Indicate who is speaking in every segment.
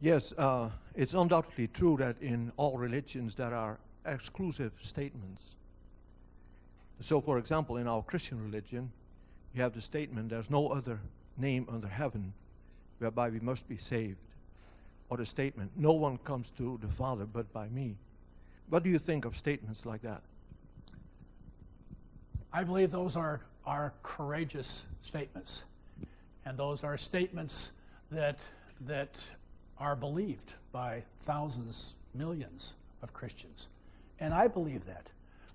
Speaker 1: Yes, it's undoubtedly true that in all religions there are exclusive statements. So, for example, in our Christian religion, you have the statement, there's no other name under heaven whereby we must be saved. Or the statement, no one comes to the Father but by me. What do you think of statements like that?
Speaker 2: I believe those are courageous statements. And those are statements that are believed by thousands, millions of Christians. And I believe that.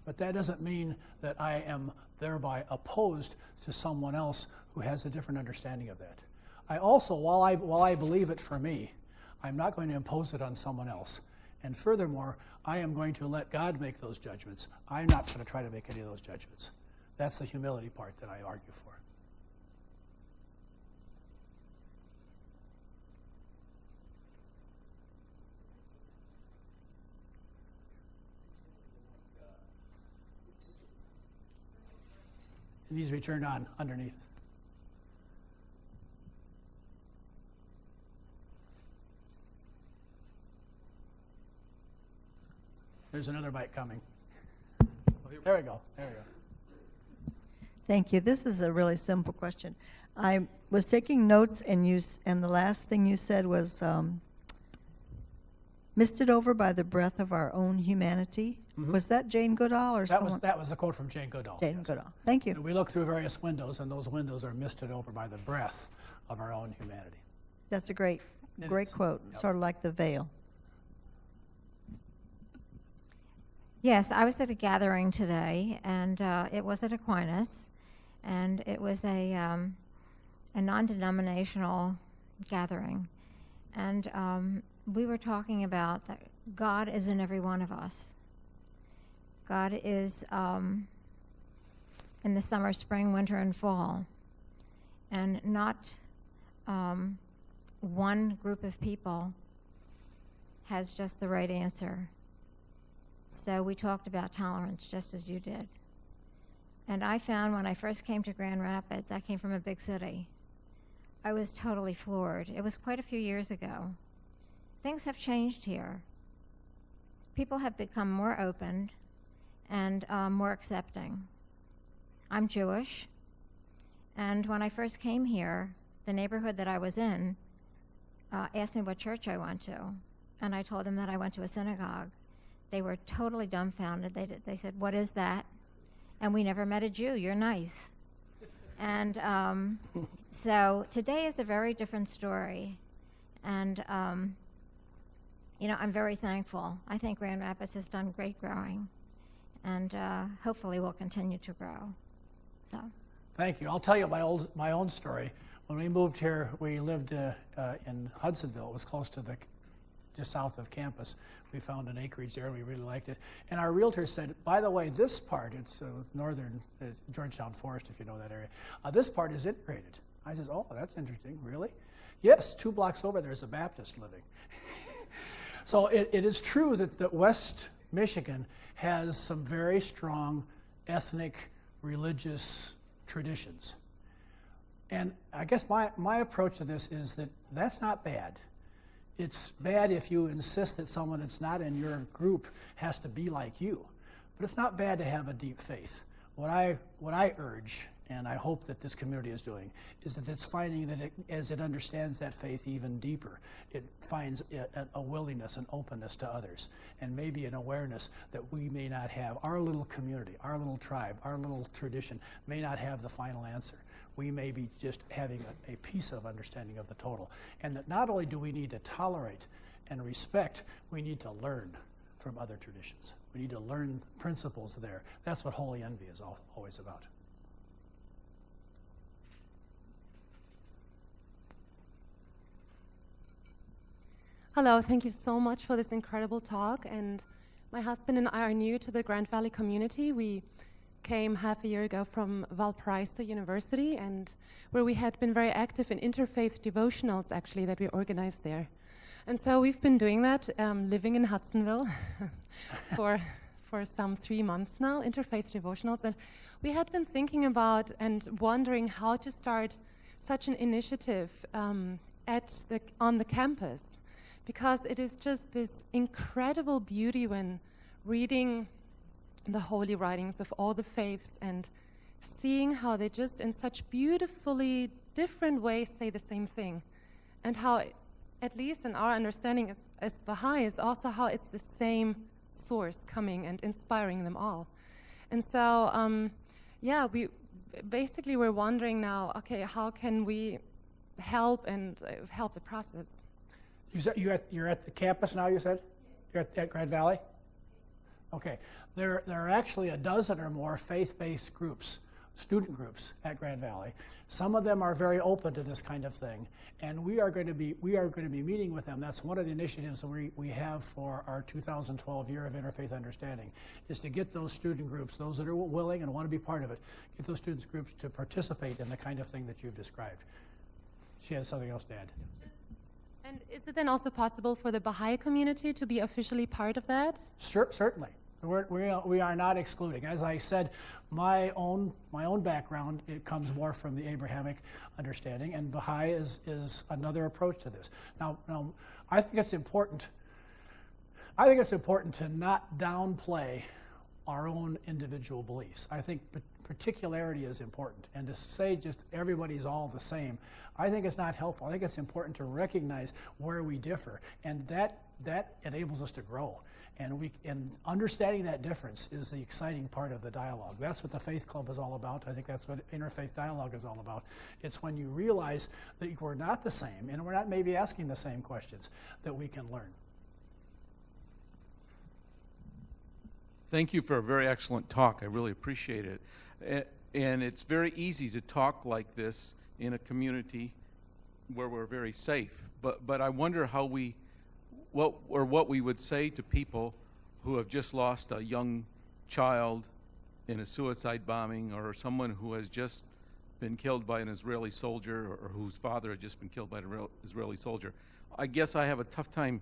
Speaker 2: But that doesn't mean that I am thereby opposed to someone else who has a different understanding of that. I also, while I believe it for me, I'm not going to impose it on someone else. And furthermore, I am going to let God make those judgments. I'm not going to try to make any of those judgments. That's the humility part that I argue for. It needs to be turned on underneath. There's another mic coming. There we go. There we go.
Speaker 3: Thank you. This is a really simple question. I was taking notes, and the last thing you said was misted over by the breath of our own humanity. Mm-hmm. Was that Jane Goodall or someone?
Speaker 2: That was a quote from Jane Goodall.
Speaker 3: Jane Goodall. Thank you.
Speaker 2: And we look through various windows, and those windows are misted over by the breath of our own humanity.
Speaker 3: That's a great quote. Yep. Sort of like the veil.
Speaker 4: Yes, I was at a gathering today, and it was at Aquinas, and it was a non-denominational gathering, and we were talking about that God is in every one of us. God is in the summer, spring, winter, and fall, and not one group of people has just the right answer. So we talked about tolerance, just as you did. And I found when I first came to Grand Rapids, I came from a big city. I was totally floored. It was quite a few years ago. Things have changed here. People have become more open and more accepting. I'm Jewish, and when I first came here, the neighborhood that I was in asked me what church I went to, and I told them that I went to a synagogue. They were totally dumbfounded. They said, "What is that?" And we never met a Jew. You're nice. And so today is a very different story. And, I'm very thankful. I think Grand Rapids has done great growing. And hopefully will continue to grow. So.
Speaker 2: Thank you. I'll tell you my own story. When we moved here, we lived in Hudsonville. It was close to just south of campus. We found an acreage there, and we really liked it. And our realtor said, by the way, this part, it's northern Georgetown Forest, if you know that area, this part is integrated. I said, oh, that's interesting, really? Yes, 2 blocks over there's a Baptist living. So it is true that West Michigan has some very strong ethnic, religious traditions. And I guess my approach to this is that that's not bad. It's bad if you insist that someone that's not in your group has to be like you. But it's not bad to have a deep faith. What I urge, and I hope that this community is doing, is that it's finding that as it understands that faith even deeper, it finds a willingness and openness to others, and maybe an awareness that we may not have, our little community, our little tribe, our little tradition may not have the final answer. We may be just having a piece of understanding of the total. And that not only do we need to tolerate and respect, we need to learn from other traditions. We need to learn principles there. That's what holy envy is always about.
Speaker 5: Hello, thank you so much for this incredible talk. And my husband and I are new to the Grand Valley community. We came half a year ago from Valparaiso University, and where we had been very active in interfaith devotionals, actually, that we organized there. And so we've been doing that, living in Hudsonville for some 3 months now, interfaith devotionals. And we had been thinking about and wondering how to start such an initiative on the campus, because it is just this incredible beauty when reading the holy writings of all the faiths and seeing how they just in such beautifully different ways say the same thing, and how, at least in our understanding as Baha'i, is also how it's the same source coming and inspiring them all. And so, we basically we're wondering now, okay, how can we help the process?
Speaker 2: You're at the campus now, you said? You're at Grand Valley? Okay. There are actually a dozen or more faith-based groups, student groups at Grand Valley. Some of them are very open to this kind of thing, and we are going to be meeting with them. That's one of the initiatives that we have for our 2012 Year of Interfaith Understanding, is to get those student groups, those that are willing and want to be part of it, get those student groups to participate in the kind of thing that you've described. She has something else to add.
Speaker 5: And is it then also possible for the Baha'i community to be officially part of that?
Speaker 2: Certainly. We are not excluding. As I said, my own background, it comes more from the Abrahamic understanding, and Baha'i is another approach to this. Now, I think it's important to not downplay our own individual beliefs. I think particularity is important, and to say just everybody's all the same, I think it's not helpful. I think it's important to recognize where we differ, and that enables us to grow. And understanding that difference is the exciting part of the dialogue. That's what the Faith Club is all about. I think that's what interfaith dialogue is all about. It's when you realize that we're not the same, and we're not maybe asking the same questions, that we can learn.
Speaker 6: Thank you for a very excellent talk. I really appreciate it. And it's very easy to talk like this in a community where we're very safe. But I wonder how what we would say to people who have just lost a young child in a suicide bombing, or someone who has just been killed by an Israeli soldier, or whose father had just been killed by an Israeli soldier. I guess I have a tough time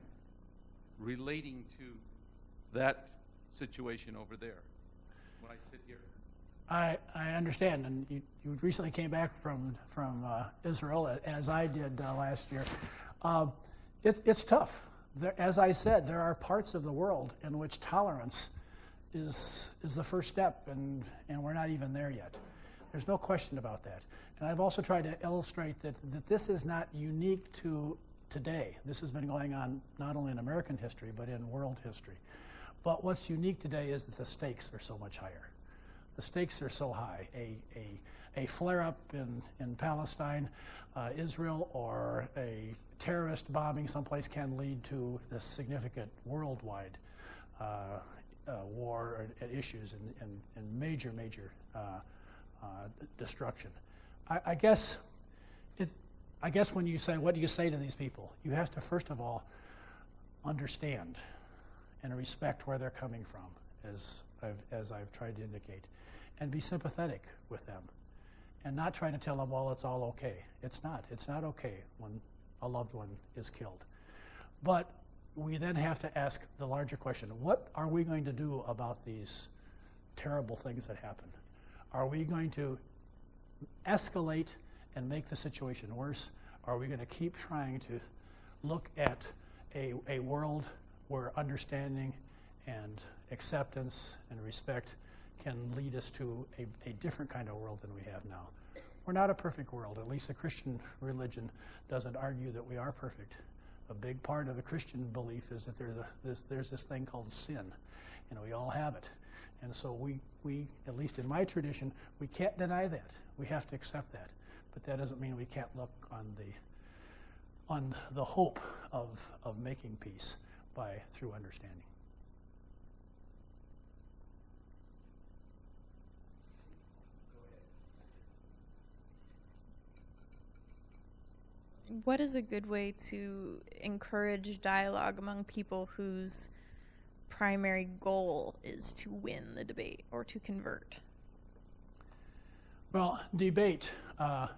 Speaker 6: relating to that situation over there when I sit here.
Speaker 2: I understand, and you recently came back from Israel, as I did last year. It's tough. As I said, there are parts of the world in which tolerance is the first step, and we're not even there yet. There's no question about that. And I've also tried to illustrate that this is not unique to today. This has been going on not only in American history, but in world history. But what's unique today is that the stakes are so much higher. The stakes are so high. A flare-up in Palestine, Israel, or a terrorist bombing someplace can lead to this significant worldwide war and issues and major destruction. I guess when you say, what do you say to these people? You have to first of all understand and respect where they're coming from, as I've tried to indicate, and be sympathetic with them, and not try to tell them, well, it's all okay. It's not. It's not okay when a loved one is killed. But we then have to ask the larger question, what are we going to do about these terrible things that happen? Are we going to escalate and make the situation worse? Are we going to keep trying to look at a world where understanding and acceptance and respect can lead us to a different kind of world than we have now? We're not a perfect world. At least the Christian religion doesn't argue that we are perfect. A big part of the Christian belief is that there's this thing called sin, and we all have it. And so we, at least in my tradition, we can't deny that. We have to accept that. But that doesn't mean we can't look on the hope of making peace through understanding.
Speaker 7: What is a good way to encourage dialogue among people whose primary goal is to win the debate or to convert?
Speaker 2: Well, debate. A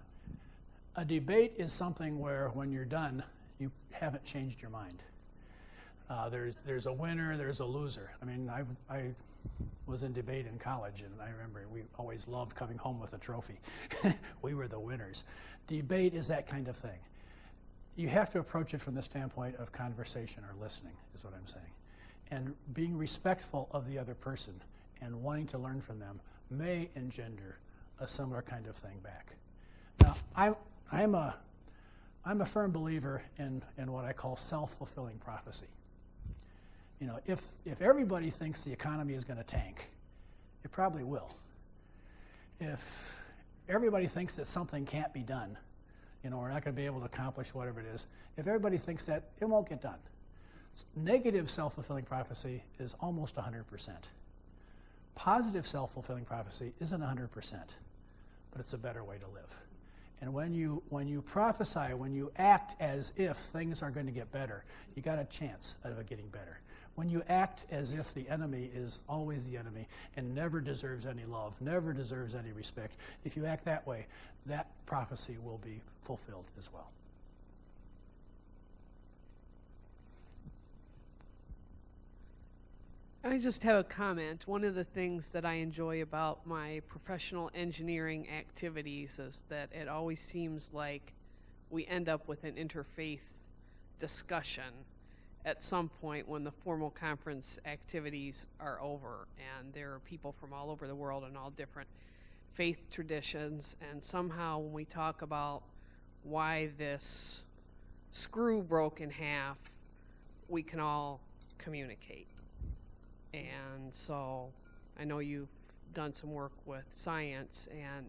Speaker 2: debate is something where when you're done, you haven't changed your mind. There's a winner, there's a loser. I mean, I was in debate in college, and I remember we always loved coming home with a trophy. We were the winners. Debate is that kind of thing. you have to approach it from the standpoint of conversation or listening, is what I'm saying. And being respectful of the other person and wanting to learn from them may engender a similar kind of thing back. Now, I'm a firm believer in what I call self-fulfilling prophecy. You know, if everybody thinks the economy is going to tank, it probably will. If everybody thinks that something can't be done, you know, we're not going to be able to accomplish whatever it is, if everybody thinks that, it won't get done. Negative self-fulfilling prophecy is almost 100%. Positive self-fulfilling prophecy isn't 100%, but it's a better way to live. And when you prophesy, when you act as if things are going to get better, you got a chance of it getting better. When you act as if the enemy is always the enemy and never deserves any love, never deserves any respect, if you act that way, that prophecy will be fulfilled as well.
Speaker 8: I just have a comment. One of the things that I enjoy about my professional engineering activities is that it always seems like we end up with an interfaith discussion at some point when the formal conference activities are over, and there are people from all over the world and all different faith traditions, and somehow when we talk about why this screw broke in half, we can all communicate. And so I know you've done some work with science, and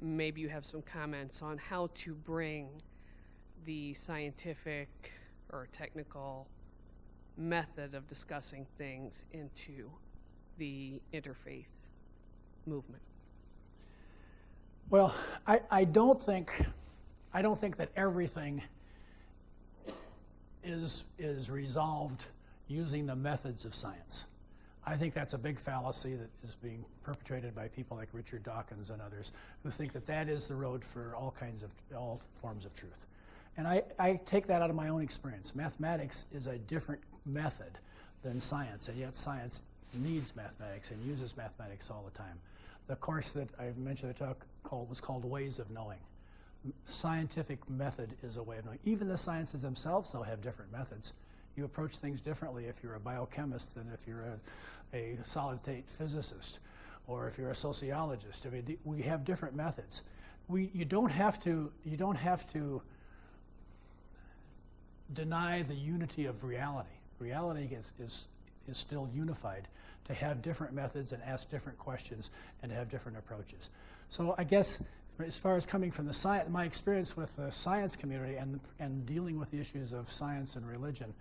Speaker 8: maybe you have some comments on how to bring the scientific or technical method of discussing things into the interfaith movement.
Speaker 2: Well, I don't think that everything is resolved using the methods of science. I think that's a big fallacy that is being perpetrated by people like Richard Dawkins and others who think that that is the road for all forms of truth. And I take that out of my own experience. Mathematics is a different method than science, and yet science needs mathematics and uses mathematics all the time. The course that I mentioned was called Ways of Knowing. Scientific method is a way of knowing. Even the sciences themselves, though, have different methods. You approach things differently if you're a biochemist than if you're a solid-state physicist, or if you're a sociologist. I mean, we have different methods. You don't have to deny the unity of reality. Reality is still unified to have different methods and ask different questions and to have different approaches. So I guess as far as coming from my experience with the science community and dealing with the issues of science and religion,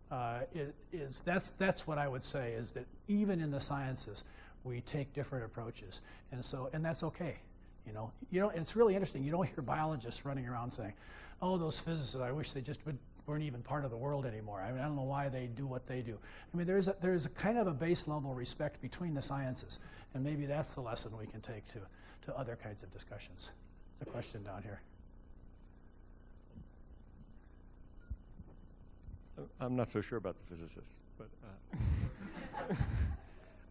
Speaker 2: that's what I would say, is that even in the sciences we take different approaches, and that's okay. You know, it's really interesting. You don't hear biologists running around saying, "Oh, those physicists, I wish they just weren't even part of the world anymore. I mean, I don't know why they do what they do." I mean, there's a kind of a base level respect between the sciences, and maybe that's the lesson we can take to other kinds of discussions. There's a question down here.
Speaker 9: I'm not so sure about the physicists, but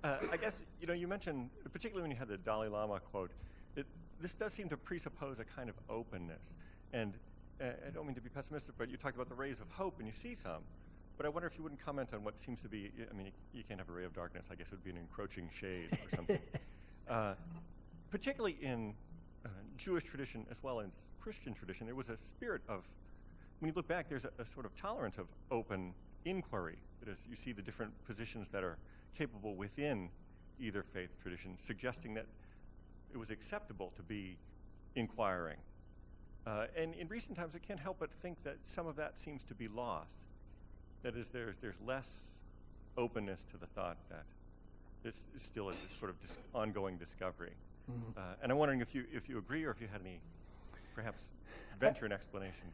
Speaker 9: I guess, you mentioned, particularly when you had the Dalai Lama quote, this does seem to presuppose a kind of openness. And I don't mean to be pessimistic, but you talked about the rays of hope, and you see some. But I wonder if you wouldn't comment on what seems to be, I mean, you can't have a ray of darkness. I guess it would be an encroaching shade or something. Particularly in Jewish tradition as well as Christian tradition, there was a spirit of, when you look back, there's a sort of tolerance of open inquiry. That is, you see the different positions that are capable within either faith tradition, suggesting that it was acceptable to be inquiring. And in recent times, I can't help but think that some of that seems to be lost. That is, there's less openness to the thought that this is still a sort of ongoing discovery. Mm-hmm. And I'm wondering if you agree, or if you had any, perhaps, venture an explanation.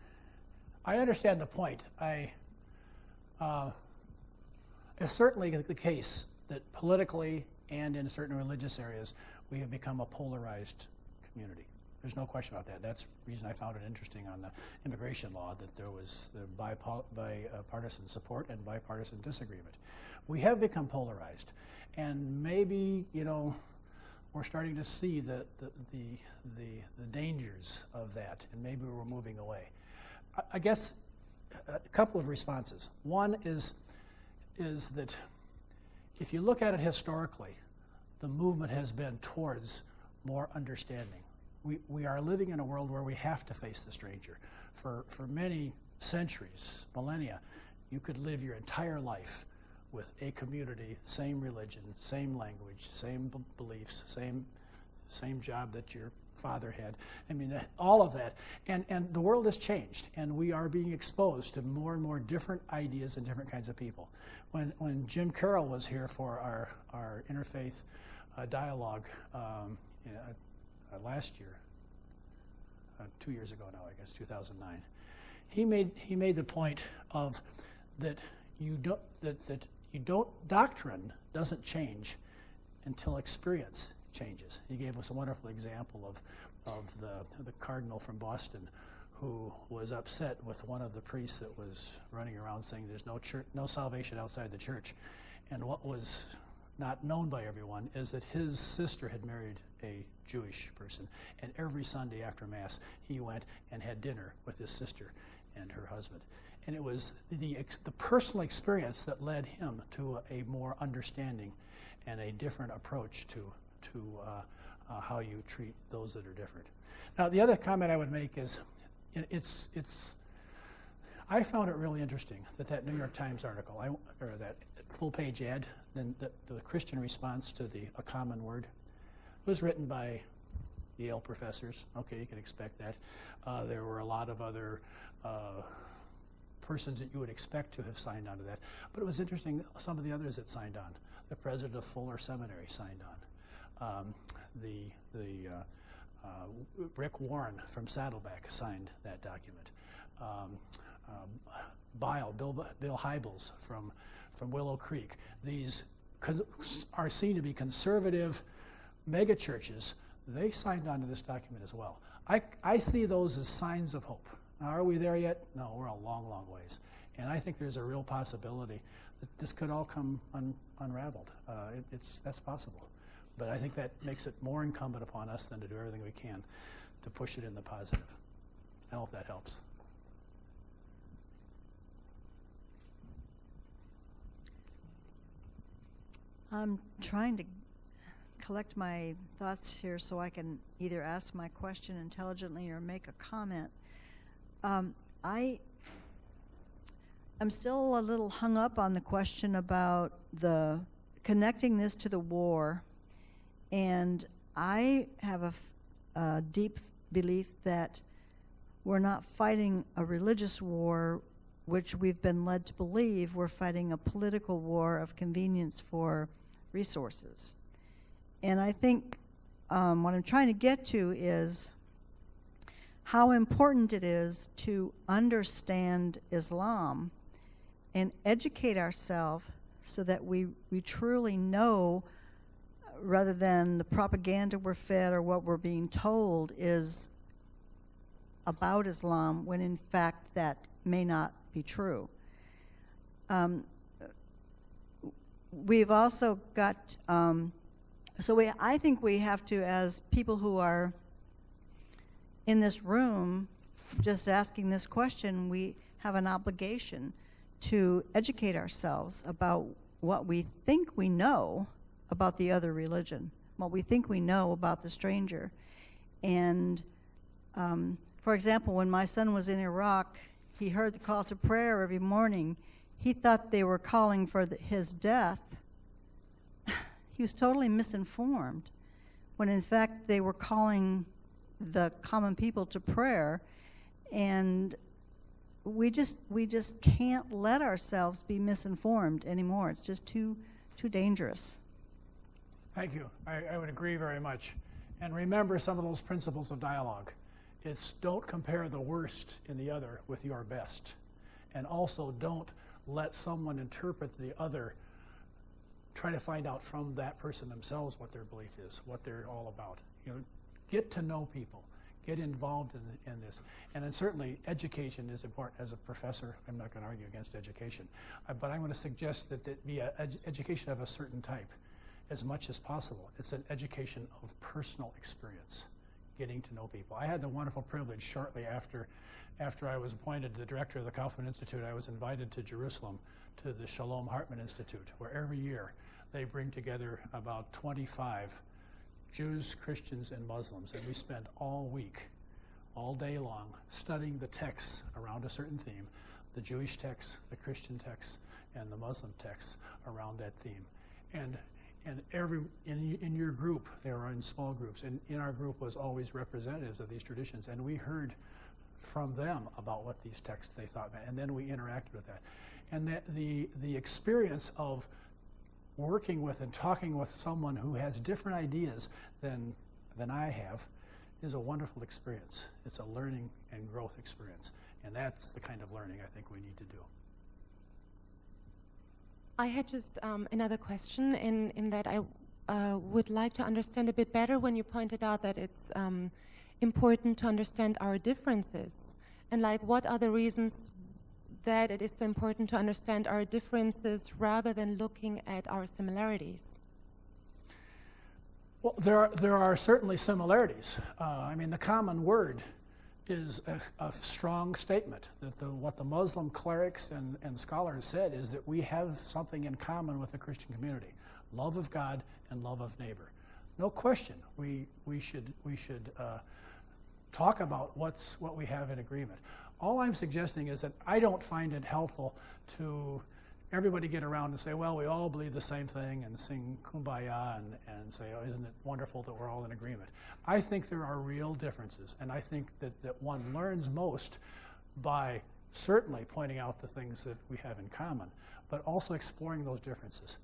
Speaker 2: I understand the point. It's certainly the case that politically and in certain religious areas, we have become a polarized community. There's no question about that. That's the reason I found it interesting on the immigration law, that there was the bipartisan support and bipartisan disagreement. We have become polarized, and maybe, we're starting to see the dangers of that, and maybe we're moving away. I guess a couple of responses. One is that if you look at it historically, the movement has been towards more understanding. We are living in a world where we have to face the stranger. For many centuries, millennia, you could live your entire life with a community, same religion, same language, same beliefs, same job that your father had. I mean, all of that. And the world has changed, and we are being exposed to more and more different ideas and different kinds of people. When Jim Carroll was here for our interfaith dialogue last year, 2 years ago now, I guess, 2009, he made the point of that doctrine doesn't change until experience changes. He gave us a wonderful example of the cardinal from Boston who was upset with one of the priests that was running around saying there's no salvation outside the church. And what was not known by everyone is that his sister had married a Jewish person, and every Sunday after Mass he went and had dinner with his sister and her husband. And it was the personal experience that led him to a more understanding and a different approach to how you treat those that are different. Now, the other comment I would make is, I found it really interesting that New York Times article, or that full-page ad, then the Christian response to A Common Word, was written by Yale professors. Okay, you can expect that. There were a lot of other persons that you would expect to have signed on to that. But it was interesting, some of the others that signed on. The president of Fuller Seminary signed on. Rick Warren from Saddleback signed that document. Bill Hybels from Willow Creek. These are seen to be conservative mega churches. They signed on to this document as well. I see those as signs of hope. Now, are we there yet? No, we're a long, long ways. And I think there's a real possibility that this could all come unraveled. That's possible. But I think that makes it more incumbent upon us than to do everything we can to push it in the positive. I don't know if that helps.
Speaker 3: I'm trying to collect my thoughts here so I can either ask my question intelligently or make a comment. I'm still a little hung up on the question about connecting this to the war, and I have a deep belief that we're not fighting a religious war, which we've been led to believe. We're fighting a political war of convenience for resources. And I think what I'm trying to get to is how important it is to understand Islam and educate ourselves so that we truly know, rather than the propaganda we're fed or what we're being told is about Islam, when in fact that may not be true. We've also got, I think we have to, as people who are in this room just asking this question, we have an obligation to educate ourselves about what we think we know about the other religion, what we think we know about the stranger. And for example, when my son was in Iraq, he heard the call to prayer every morning. He thought they were calling for his death. He was totally misinformed, when in fact they were calling the common people to prayer. And we just can't let ourselves be misinformed anymore. It's just too dangerous.
Speaker 2: Thank you. I would agree very much. And remember some of those principles of dialogue. It's don't compare the worst in the other with your best. And also don't let someone interpret the other, try to find out from that person themselves what their belief is, what they're all about. Get to know people. Get involved in this. And then certainly education is important. As a professor, I'm not going to argue against education. But I'm going to suggest that it be an education of a certain type as much as possible. It's an education of personal experience. getting to know people. I had the wonderful privilege shortly after I was appointed the director of the Kaufman Institute, I was invited to Jerusalem to the Shalom Hartman Institute, where every year they bring together about 25 Jews, Christians, and Muslims, and we spend all week, all day long, studying the texts around a certain theme, the Jewish texts, the Christian texts, and the Muslim texts around that theme. And in your group, they were in small groups, and in our group was always representatives of these traditions, and we heard from them about what these texts they thought meant, and then we interacted with that. And that the experience of working with and talking with someone who has different ideas than I have is a wonderful experience. It's a learning and growth experience, and that's the kind of learning I think we need to do.
Speaker 5: I had just another question in that I would like to understand a bit better when you pointed out that it's important to understand our differences, and like what are the reasons that it is so important to understand our differences rather than looking at our similarities?
Speaker 2: Well, there are certainly similarities. I mean, the common word is a strong statement that what the Muslim clerics and scholars said is that we have something in common with the Christian community: love of God and love of neighbor. No question, we should talk about what we have in agreement. All I'm suggesting is that I don't find it helpful to everybody get around and say, well, we all believe the same thing, and sing Kumbaya and say, oh, isn't it wonderful that we're all in agreement? I think there are real differences, and I think that one learns most by certainly pointing out the things that we have in common, but also exploring those differences.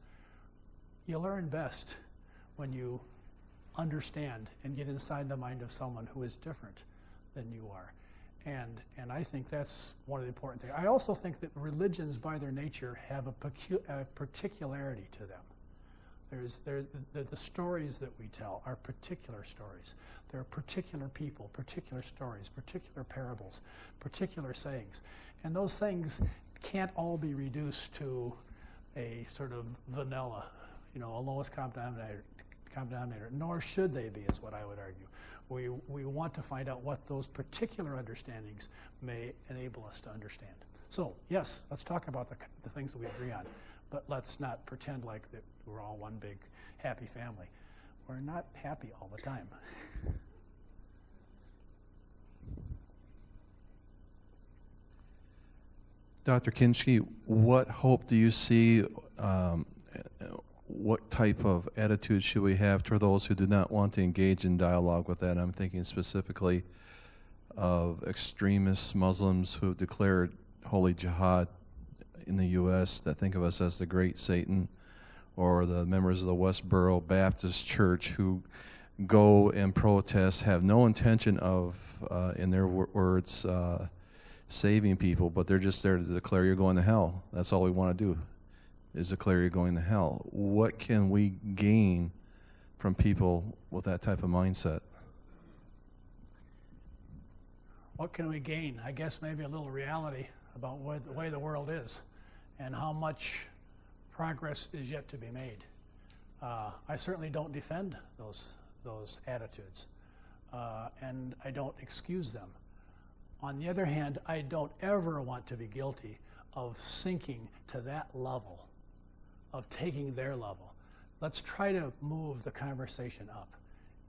Speaker 2: You learn best when you understand and get inside the mind of someone who is different than you are. And I think that's one of the important things. I also think that religions, by their nature, have a particularity to them. The stories that we tell are particular stories. There are particular people, particular stories, particular parables, particular sayings. And those things can't all be reduced to a sort of vanilla, a lowest common denominator, nor should they be, is what I would argue. We want to find out what those particular understandings may enable us to understand. So, yes, let's talk about the things that we agree on, but let's not pretend like that we're all one big happy family. We're not happy all the time.
Speaker 10: Dr. Kindschi, what hope do you see? What type of attitude should we have toward those who do not want to engage in dialogue with that? I'm thinking specifically of extremist Muslims who have declared holy jihad in the U.S. that think of us as the great Satan, or the members of the Westboro Baptist Church who go and protest, have no intention of, in their words, saving people, but they're just there to declare you're going to hell. That's all we want to do, is declare you're going to hell. What can we gain from people with that type of mindset?
Speaker 2: What can we gain? I guess maybe a little reality about the way the world is and how much progress is yet to be made. I certainly don't defend those attitudes, and I don't excuse them. On the other hand, I don't ever want to be guilty of sinking to that level, of taking their level. Let's try to move the conversation up.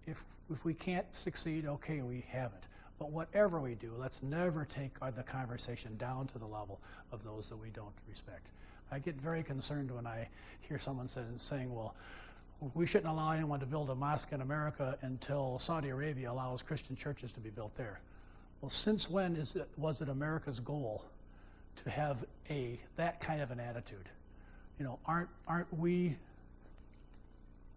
Speaker 2: If we can't succeed, okay, we haven't. But whatever we do, let's never take the conversation down to the level of those that we don't respect. I get very concerned when I hear someone saying, well, we shouldn't allow anyone to build a mosque in America until Saudi Arabia allows Christian churches to be built there. Well, since when was it America's goal to have that kind of an attitude? Aren't we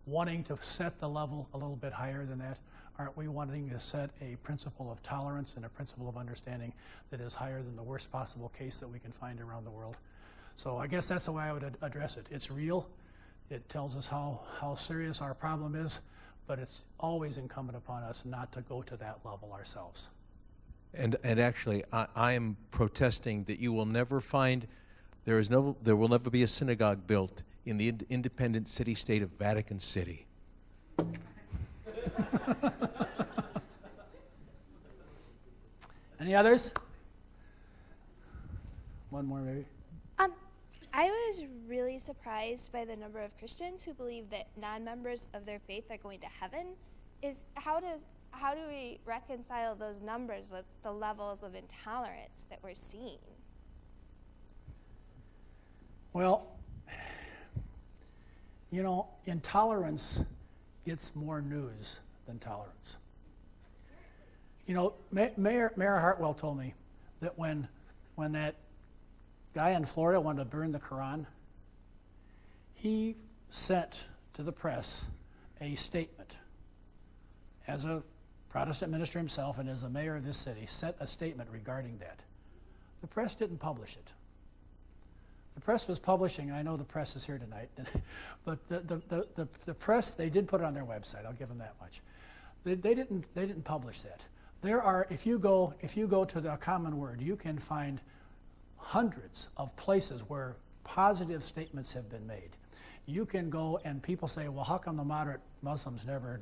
Speaker 2: wanting to set the level a little bit higher than that? Aren't we wanting to set a principle of tolerance and a principle of understanding that is higher than the worst possible case that we can find around the world? So I guess that's the way I would address it. It's real. It tells us how serious our problem is, but it's always incumbent upon us not to go to that level ourselves.
Speaker 11: And actually, I am protesting that you will never find, there will never be a synagogue built in the independent city-state of Vatican City.
Speaker 2: Any others? One more, maybe.
Speaker 12: I was really surprised by the number of Christians who believe that non-members of their faith are going to heaven. How do we reconcile those numbers with the levels of intolerance that we're seeing?
Speaker 2: Well, you know, intolerance gets more news than tolerance. You know, Mayor Hartwell told me that when that guy in Florida wanted to burn the Quran, he sent to the press a statement. As a Protestant minister himself and as the mayor of this city, sent a statement regarding that. The press didn't publish it. The press was publishing, and I know the press is here tonight, but the press, they did put it on their website. I'll give them that much. They didn't publish that. There are, if you go to the Common Word, you can find hundreds of places where positive statements have been made. You can go and people say, well, how come the moderate Muslims never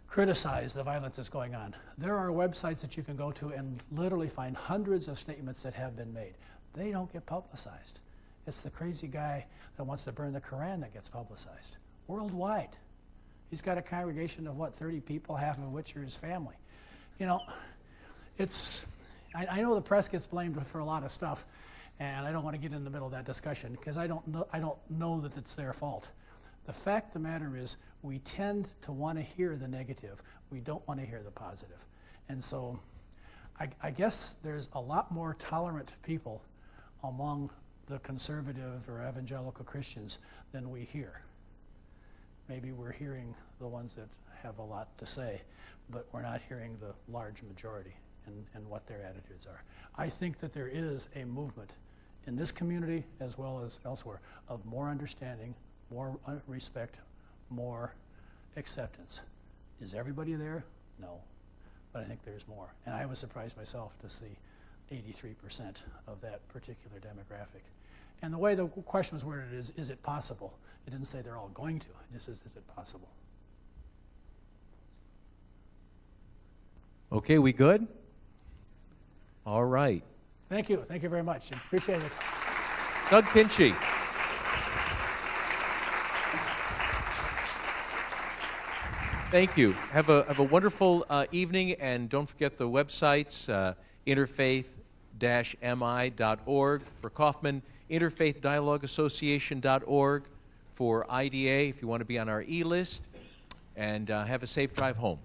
Speaker 2: criticize the violence that's going on? There are websites that you can go to and literally find hundreds of statements that have been made. They don't get publicized. It's the crazy guy that wants to burn the Quran that gets publicized worldwide. He's got a congregation of 30 people, half of which are his family. You know, I know the press gets blamed for a lot of stuff, and I don't want to get in the middle of that discussion because I don't know that it's their fault. The fact of the matter is we tend to want to hear the negative. We don't want to hear the positive. And so I guess there's a lot more tolerant people among the conservative or evangelical Christians than we hear. Maybe we're hearing the ones that have a lot to say, but we're not hearing the large majority and what their attitudes are. I think that there is a movement in this community as well as elsewhere of more understanding, more respect, more acceptance. Is everybody there? No, but I think there's more. And I was surprised myself to see 83% of that particular demographic. And the way the question was worded is it possible? It didn't say they're all going to, it just says, is it possible?
Speaker 11: Okay, we good? All right.
Speaker 2: Thank you very much. Appreciate it.
Speaker 11: Doug Kindschi. Thank you. Have a wonderful evening, and don't forget the websites, interfaith-mi.org for Kaufman, interfaithdialogueassociation.org for IDA if you want to be on our e-list, and have a safe drive home.